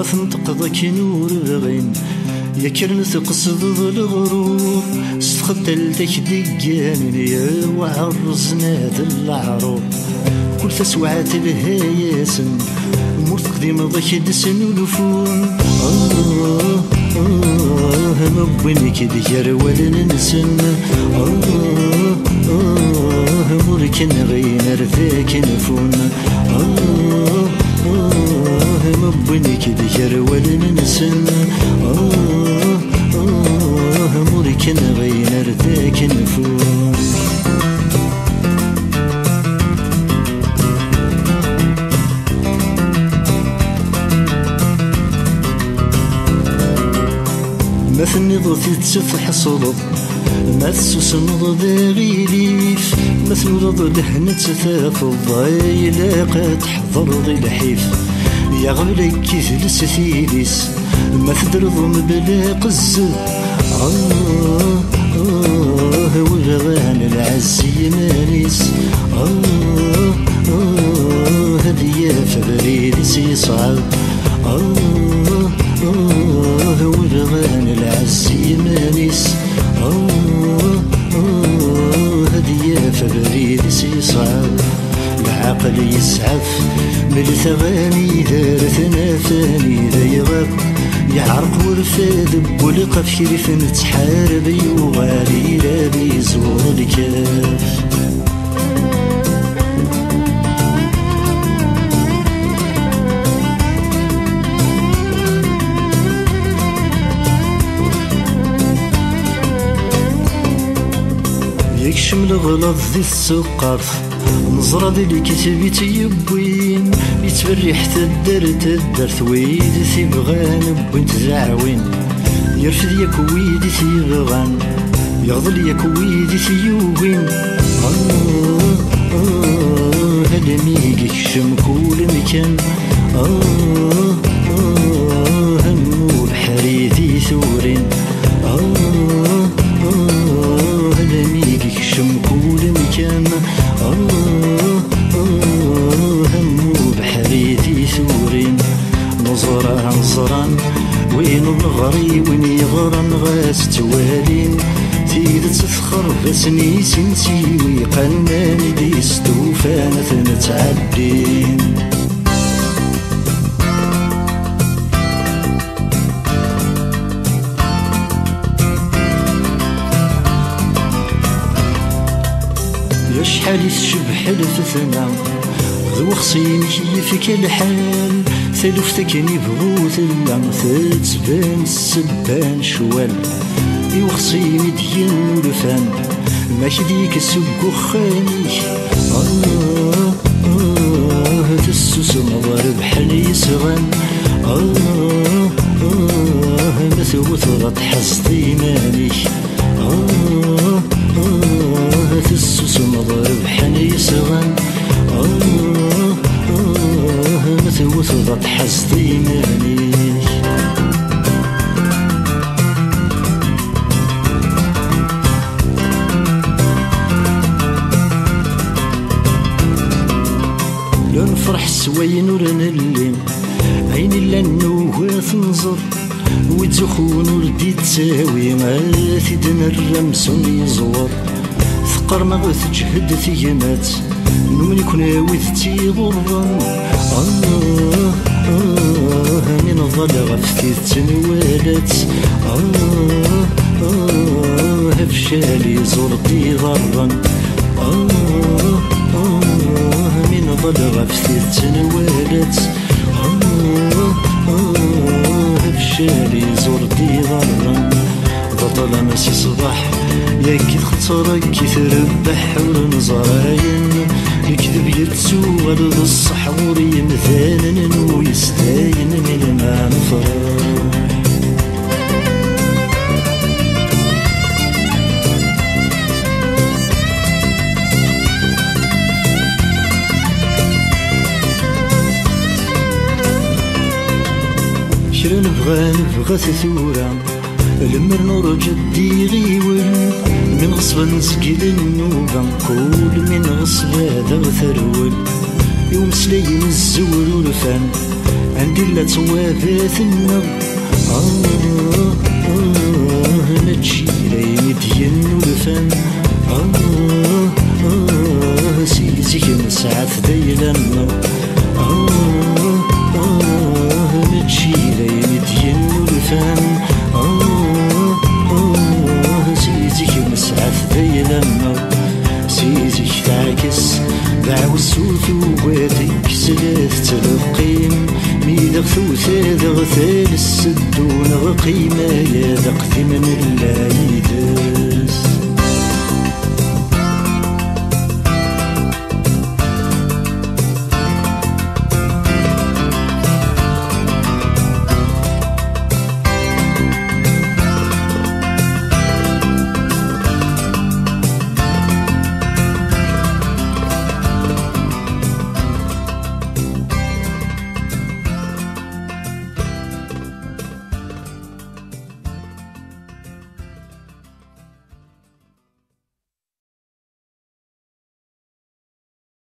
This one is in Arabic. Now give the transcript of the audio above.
ما تنطق نور بغين يا كرن تقصد الغروب استخدل دقان يا وعرزنا العروب كل تسوعات الهياسن مرتقدم ضيك دسن ولفون مبنك ديار ولننسن مركن غين رثاك نفون مبنك ديار ولننسن مركن غين رثاك نفون ما تنض تتسفح صلب ما تسوسنض ذا غيليف ما تنض لحنة تثافض ضايلة قد تحضر ذي الحيف يا غبلك كيثلس ثيليس ما تدرضم بلا قز وغان العزي مانيس هدية فبريد يصعب ورغان العزي مانيس هدية فبريد يصعب العقل يسعف من ثغاني دارتنا فاني ذا يغاب يعرق ورفاد بولق في كريف نتحارب يوغالي لا بيزور الكاف يكشم الغلط ذي السقف نظرة ذي اللي كتبي تيبوين يتبري حتى الدار ثويد ثيبغان بوين تزعوين يرفد ياك ويدي ثيبغان يغضل ياك ويدي ثيوين هذا ميك يكشم كل مكان همو الحريثي ثورين هذا ميك يكشم كل مكان همو بحريثي ثورين نظران وين الغريب وين يغرن غاس توالين تيد تفخر بسني سنسي ويقناني دي ستوفانة نتعدين يا شحال يشبح الفتنة ذو خصيني كيفك الحال ثلوفتك نبغو ثلا تتبان السبان شوال يوخصيني ديال ولفان ما كديك السوق خاني تسوس مضارب بحال يسغن ما ثوت راه تحصدي مالي تسوس مضارب بحال يسغن ما ثوت راه تحصدي مالي نفرح سوين ورنلي عيني لانو تنظر وتزخون وردي تساوي ما تدن الرمس يزور ثقر ما تجهد ثيمات نمني كناوي تيغرن من ظل غفتي تنوالات هفشالي زرتي غرن من ظل غفتي تنوالات هفشالي زرتي غرن بطل مسي صباح ياكي خطرك تربح ونزراين الكذب يتسوغ للصح وري مثالا ويستاين من ما نفرح شرا نبغى ثورة المر نور جدي غيول من غصب نسقيل النوبة نقول من غصب هذا ثرول يوم سلين الزور ولفان عندي لا توابات النغ نتشي لين دين ولفن سيزيك نسعف ديلا نتشي لين دين ولفن سيزيك نسعف ديلا سيزيك تعكس دعوس ثوباتك سلاث تلقيم ميدغ ثوث ذغ ثالث السدون غقيمة يا ذق ثمن اللايم